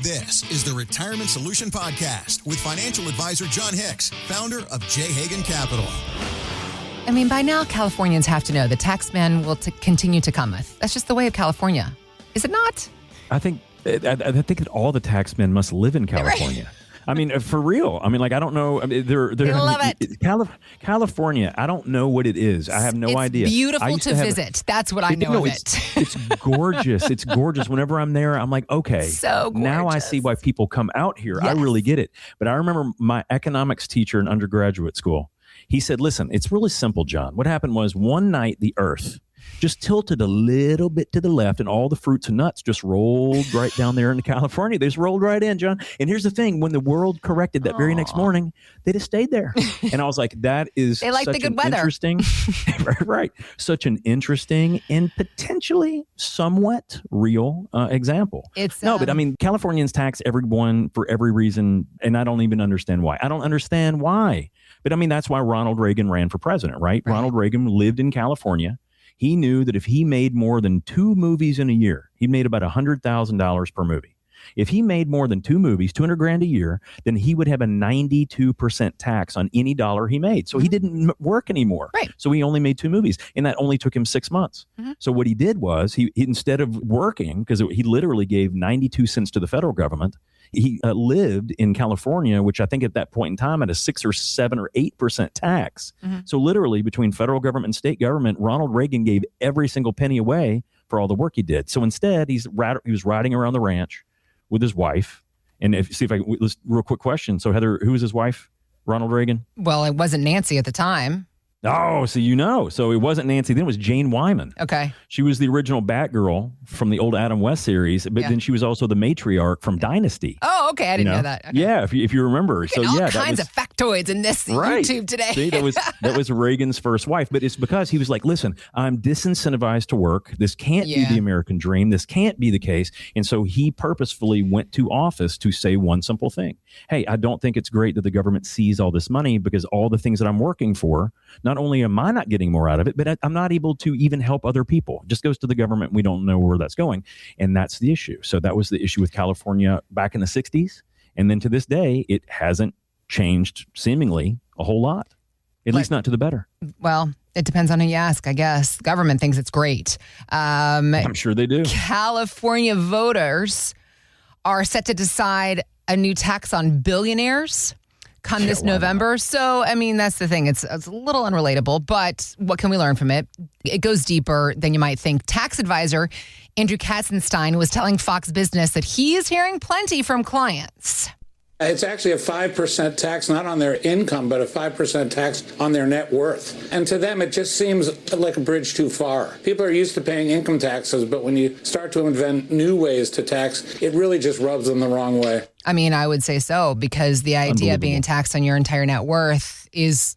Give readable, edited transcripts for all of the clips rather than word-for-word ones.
This is the Retirement Solution Podcast with financial advisor Jon Hicks, founder of J. Hagan Capital. I mean, by now, Californians have to know the tax man will continue to cometh. That's just the way of California. Is it not? I think that all the tax men must live in California. Right. I mean, for real. I mean, like, I don't know. I mean, I love it. California, I don't know what it is. I have no idea. It's beautiful to visit. That's what I know of it. It's gorgeous. It's gorgeous. Whenever I'm there, I'm like, okay, so now I see why people come out here. Yes. I really get it. But I remember my economics teacher in undergraduate school. He said, listen, it's really simple, John. What happened was one night the earth just tilted a little bit to the left and all the fruits and nuts just rolled right down there into California. They just rolled right in, John. And here's the thing. When the world corrected that very next morning, they just stayed there. And I was like, that is they like the good weather. Interesting. right. Such an interesting and potentially somewhat real example. But I mean, Californians tax everyone for every reason. And I don't even understand why. I don't understand why. But I mean, that's why Ronald Reagan ran for president, right? Ronald Reagan lived in California. He knew that if he made more than 2 movies in a year, he made about $100,000 per movie. If he made more than 2 movies, $200,000 a year, then he would have a 92% tax on any dollar he made. So he didn't work anymore. Right. So he only made 2 movies, and that only took him 6 months. Mm-hmm. So what he did was he instead of working, because he literally gave 92 cents to the federal government, he lived in California, which I think at that point in time had a 6 or 7 or 8% tax. Mm-hmm. So literally between federal government and state government, Ronald Reagan gave every single penny away for all the work he did. So instead, he was riding around the ranch with his wife. And let's real quick question. So Heather, who was his wife? Ronald Reagan? Well, it wasn't Nancy at the time. Oh, so So it wasn't Nancy. Then it was Jane Wyman. Okay. She was the original Batgirl from the old Adam West series, but then she was also the matriarch from Dynasty. Oh, okay. I didn't know that. Okay. Yeah, if you remember. So all kinds of factoids in this YouTube today. See, that was Reagan's first wife, but it's because he was like, listen, I'm disincentivized to work. This can't be the American dream. This can't be the case. And so he purposefully went to office to say one simple thing. Hey, I don't think it's great that the government sees all this money because all the things that I'm working for, not only am I not getting more out of it, but I'm not able to even help other people. It just goes to the government. We don't know where that's going. And that's the issue. So that was the issue with California back in the 60s. And then to this day, it hasn't changed seemingly a whole lot, at least not to the better. Well, it depends on who you ask, I guess. The government thinks it's great. I'm sure they do. California voters are set to decide a new tax on billionaires come this November. So, I mean, that's the thing. It's a little unrelatable, but what can we learn from it? It goes deeper than you might think. Tax advisor Andrew Katzenstein was telling Fox Business that he is hearing plenty from clients. It's actually a 5% tax, not on their income, but a 5% tax on their net worth. And to them, it just seems like a bridge too far. People are used to paying income taxes, but when you start to invent new ways to tax, it really just rubs them the wrong way. I mean, I would say so, because the idea of being taxed on your entire net worth is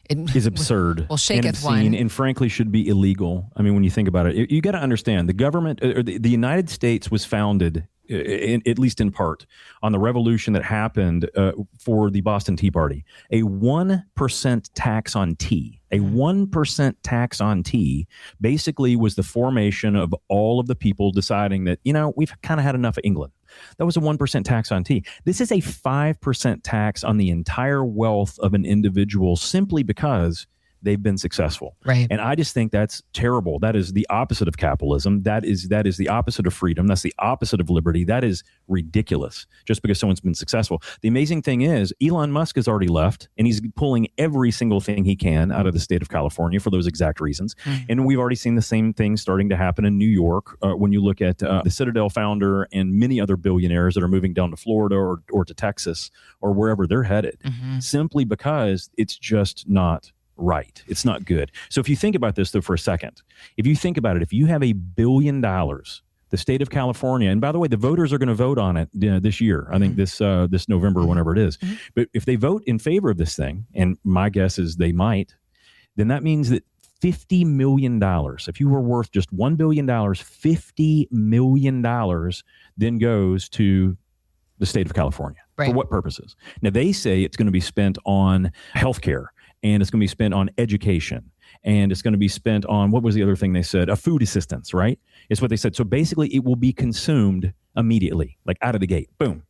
absurd. Well, shaketh and obscene, one. and frankly should be illegal. I mean, when you think about it, you got to understand the government, or the United States was founded, at least in part, on the revolution that happened for the Boston Tea Party. A 1% tax on tea. A 1% tax on tea basically was the formation of all of the people deciding that, we've kind of had enough of England. That was a 1% tax on tea. This is a 5% tax on the entire wealth of an individual simply because they've been successful. Right. And I just think that's terrible. That is the opposite of capitalism. That is the opposite of freedom. That's the opposite of liberty. That is ridiculous just because someone's been successful. The amazing thing is Elon Musk has already left, and he's pulling every single thing he can out of the state of California for those exact reasons. Mm-hmm. And we've already seen the same thing starting to happen in New York when you look at the Citadel founder and many other billionaires that are moving down to Florida or to Texas or wherever they're headed, simply because it's just not right. It's not good. So if you think about this, though, for a second, if you think about it, if you have $1 billion, the state of California, and by the way, the voters are going to vote on it this year. I think this November, whenever it is. But if they vote in favor of this thing, and my guess is they might, then that means that $50 million, if you were worth just $1 billion, $50 million then goes to the state of California. Right. For what purposes? Now, they say it's going to be spent on healthcare, and it's going to be spent on education, and it's going to be spent on, what was the other thing they said? A food assistance, right? Is what they said. So basically it will be consumed immediately, like out of the gate, boom.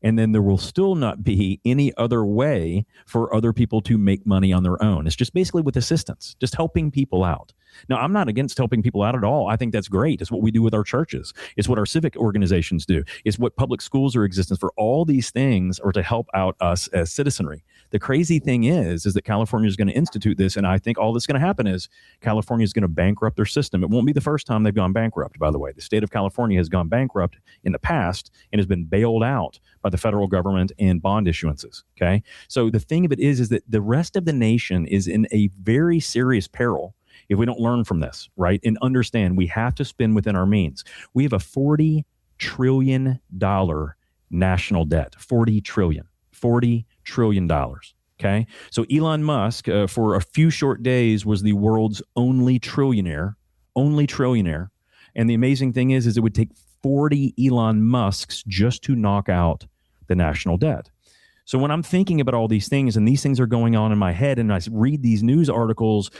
And then there will still not be any other way for other people to make money on their own. It's just basically with assistance, just helping people out. Now, I'm not against helping people out at all. I think that's great. It's what we do with our churches. It's what our civic organizations do. It's what public schools are existence for. All these things are to help out us as citizenry. The crazy thing is that California is going to institute this, and I think all that's going to happen is California is going to bankrupt their system. It won't be the first time they've gone bankrupt, by the way. The state of California has gone bankrupt in the past and has been bailed out by the federal government in bond issuances, okay? So the thing of it is that the rest of the nation is in a very serious peril if we don't learn from this, right? And understand we have to spend within our means. We have a $40 trillion national debt. $40 trillion, okay? So Elon Musk, for a few short days, was the world's only trillionaire. And the amazing thing is it would take 40 Elon Musks just to knock out the national debt. So when I'm thinking about all these things and these things are going on in my head and I read these news articles,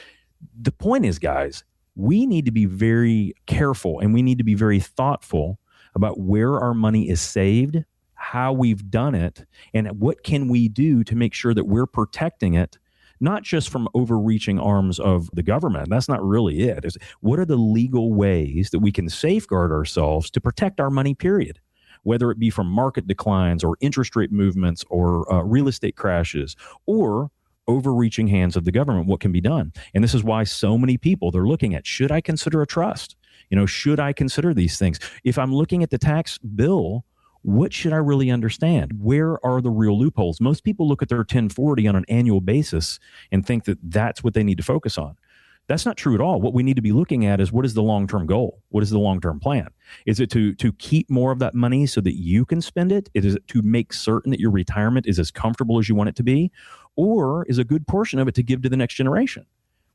the point is, guys, we need to be very careful and we need to be very thoughtful about where our money is saved, how we've done it, and what can we do to make sure that we're protecting it, not just from overreaching arms of the government. That's not really it. What are the legal ways that we can safeguard ourselves to protect our money, period? Whether it be from market declines or interest rate movements or real estate crashes or overreaching hands of the government, what can be done? And this is why so many people, they're looking at, should I consider a trust? Should I consider these things? If I'm looking at the tax bill, what should I really understand? Where are the real loopholes? Most people look at their 1040 on an annual basis and think that that's what they need to focus on. That's not true at all. What we need to be looking at is, what is the long-term goal? What is the long-term plan? Is it to keep more of that money so that you can spend it? Is it to make certain that your retirement is as comfortable as you want it to be? Or is a good portion of it to give to the next generation?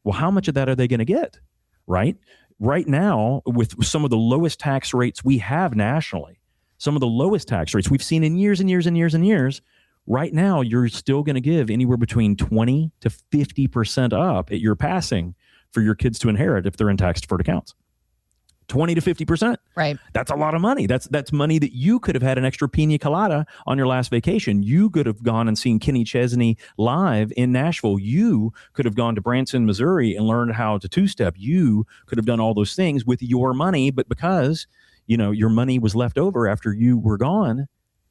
Well, how much of that are they going to get, right? Right now, with some of the lowest tax rates we have nationally, some of the lowest tax rates we've seen in years and years and years and years, right now, you're still going to give anywhere between 20 to 50% up at your passing for your kids to inherit if they're in tax-deferred accounts. 20 to 50%. Right. That's a lot of money. That's money that you could have had an extra pina colada on your last vacation. You could have gone and seen Kenny Chesney live in Nashville. You could have gone to Branson, Missouri and learned how to two-step. You could have done all those things with your money, but because, your money was left over after you were gone,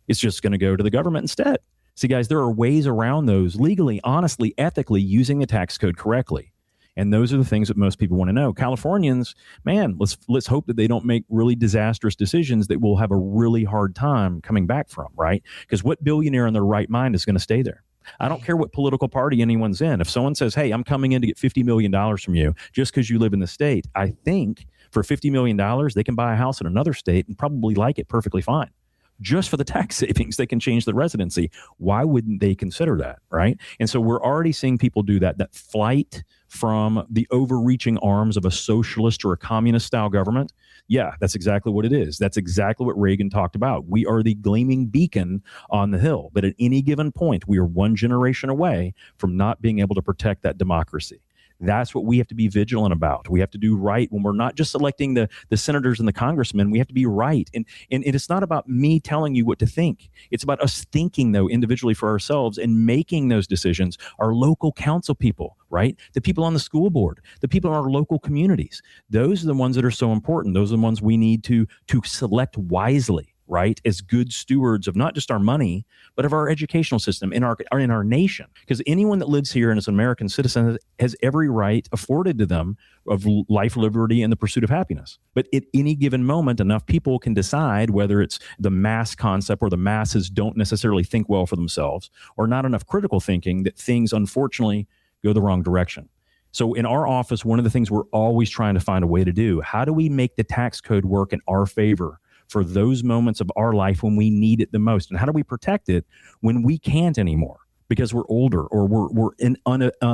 it's just going to go to the government instead. See, guys, there are ways around those legally, honestly, ethically, using the tax code correctly. And those are the things that most people want to know. Californians, man, let's hope that they don't make really disastrous decisions that we'll have a really hard time coming back from, right? Because what billionaire in their right mind is going to stay there? I don't care what political party anyone's in. If someone says, hey, I'm coming in to get $50 million from you just because you live in the state, I think for $50 million, they can buy a house in another state and probably like it perfectly fine. Just for the tax savings, they can change the residency. Why wouldn't they consider that, right? And so we're already seeing people do that flight from the overreaching arms of a socialist or a communist style government. Yeah, that's exactly what it is. That's exactly what Reagan talked about. We are the gleaming beacon on the hill. But at any given point, we are one generation away from not being able to protect that democracy. That's what we have to be vigilant about. We have to do right when we're not just selecting the senators and the congressmen. We have to be right. And it's not about me telling you what to think. It's about us thinking, though, individually for ourselves and making those decisions. Our local council people, right? The people on the school board, the people in our local communities. Those are the ones that are so important. Those are the ones we need to select wisely, right? As good stewards of not just our money, but of our educational system in our nation. Because anyone that lives here and is an American citizen has every right afforded to them of life, liberty, and the pursuit of happiness. But at any given moment, enough people can decide whether it's the mass concept or the masses don't necessarily think well for themselves, or not enough critical thinking that things, unfortunately, go the wrong direction. So in our office, one of the things we're always trying to find a way to do, how do we make the tax code work in our favor for those moments of our life when we need it the most? And how do we protect it when we can't anymore because we're older or we're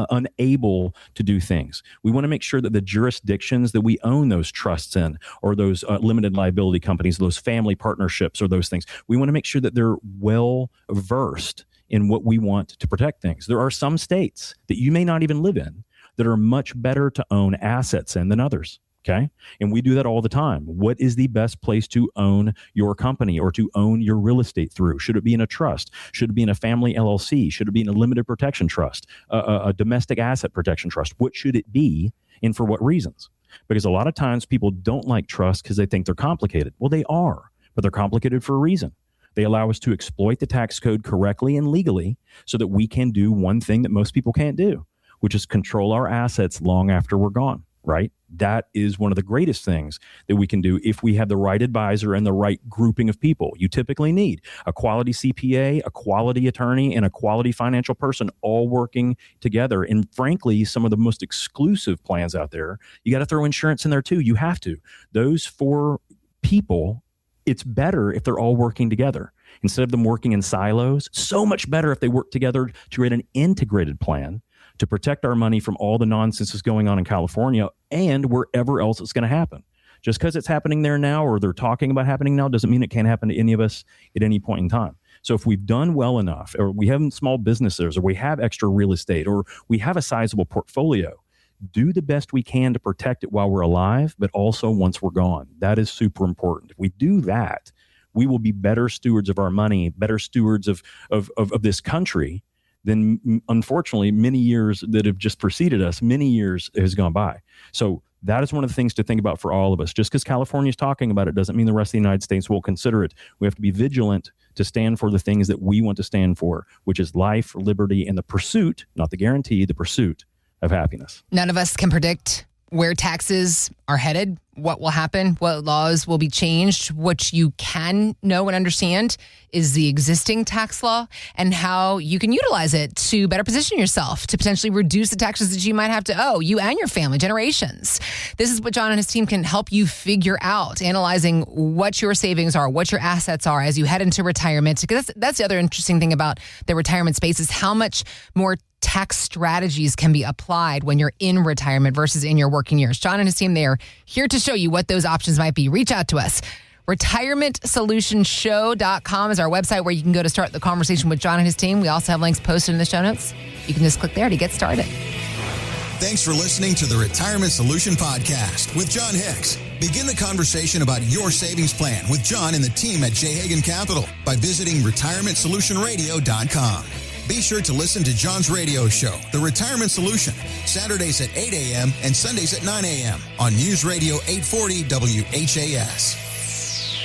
unable to do things? We want to make sure that the jurisdictions that we own those trusts in, or those limited liability companies, those family partnerships, or those things, we want to make sure that they're well versed in what we want to protect things. There are some states that you may not even live in that are much better to own assets in than others. Okay. And we do that all the time. What is the best place to own your company or to own your real estate through? Should it be in a trust? Should it be in a family LLC? Should it be in a limited protection trust, a domestic asset protection trust? What should it be and for what reasons? Because a lot of times people don't like trust because they think they're complicated. Well, they are, but they're complicated for a reason. They allow us to exploit the tax code correctly and legally so that we can do one thing that most people can't do, which is control our assets long after we're gone. Right? That is one of the greatest things that we can do if we have the right advisor and the right grouping of people. You typically need a quality CPA, a quality attorney, and a quality financial person all working together. And frankly, some of the most exclusive plans out there, you got to throw insurance in there too. You have to. Those 4 people, it's better if they're all working together. Instead of them working in silos, so much better if they work together to create an integrated plan to protect our money from all the nonsense that's going on in California and wherever else it's going to happen. Just because it's happening there now or they're talking about happening now doesn't mean it can't happen to any of us at any point in time. So if we've done well enough, or we have small businesses, or we have extra real estate, or we have a sizable portfolio, do the best we can to protect it while we're alive, but also once we're gone. That is super important. If we do that, we will be better stewards of our money, better stewards of this country, then unfortunately, many years that have just preceded us, many years has gone by. So that is one of the things to think about for all of us. Just because California is talking about it doesn't mean the rest of the United States will consider it. We have to be vigilant to stand for the things that we want to stand for, which is life, liberty, and the pursuit, not the guarantee, the pursuit of happiness. None of us can predict where taxes are headed, what will happen, what laws will be changed. What you can know and understand is the existing tax law and how you can utilize it to better position yourself to potentially reduce the taxes that you might have to owe, you and your family, generations. This is what Jon and his team can help you figure out, analyzing what your savings are, what your assets are as you head into retirement. Because that's the other interesting thing about the retirement space is how much more tax strategies can be applied when you're in retirement versus in your working years. Jon and his team, they are here to show you what those options might be. Reach out to us. RetirementSolutionShow.com is our website where you can go to start the conversation with Jon and his team. We also have links posted in the show notes. You can just click there to get started. Thanks for listening to the Retirement Solution Podcast with Jon Hicks. Begin the conversation about your savings plan with Jon and the team at J. Hagan Capital by visiting RetirementSolutionRadio.com. Be sure to listen to Jon's radio show, The Retirement Solution, Saturdays at 8 a.m. and Sundays at 9 a.m. on News Radio 840 WHAS.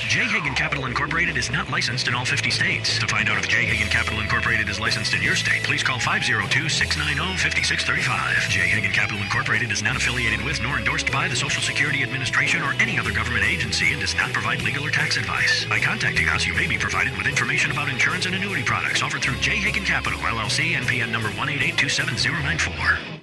J. Hagan Capital Incorporated is not licensed in all 50 states. To find out if J. Hagan Capital Incorporated is licensed in your state, please call 502-690-5635. J. Hagan Capital Incorporated is not affiliated with nor endorsed by the Social Security Administration or any other government agency and does not provide legal or tax advice. By contacting us, you may be provided with information about insurance and annuity products offered through J. Hagan Capital, LLC, NPN number 1882794.